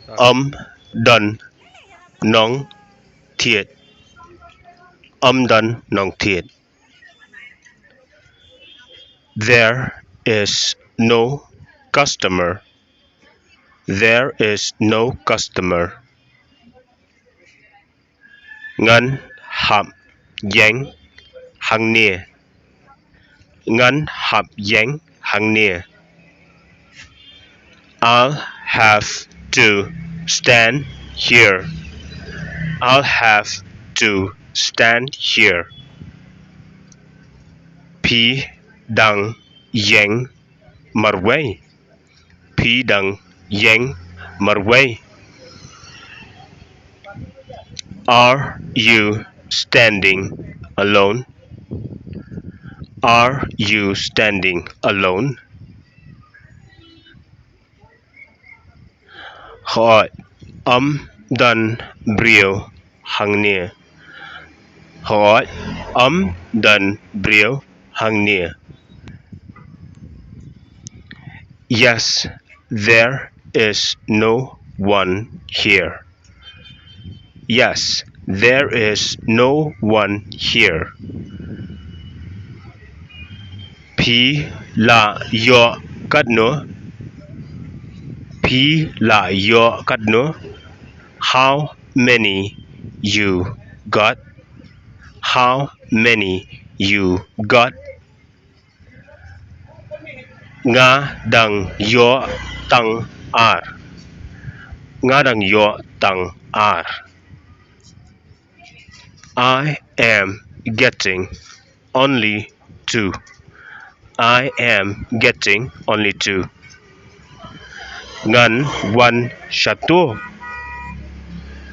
Done nongthied. Done nongthied. There is no customer. There is no customer. Ngân hạm dán hàng nia. Ngân hạm dán hàng nia. I'll have to stand here. I'll have to stand here. P đằng dán mặt quay. P đằng dán mặt quay. Are you standing alone? Are you standing alone? Hỏi đần brio hàng nia. Hỏi đần brio hàng nia. Yes, there is no one here. Yes, there is no one here. P là do cắt nữa. P là do cắt nữa. How many you got? How many you got? Nga đằng do tăng R. Nga đằng do tăng R. I am getting only two. I am getting only two. Ngân one chateau.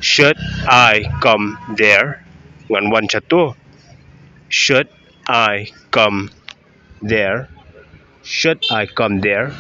Should I come there? Ngân one chateau. Should I come there? Should I come there?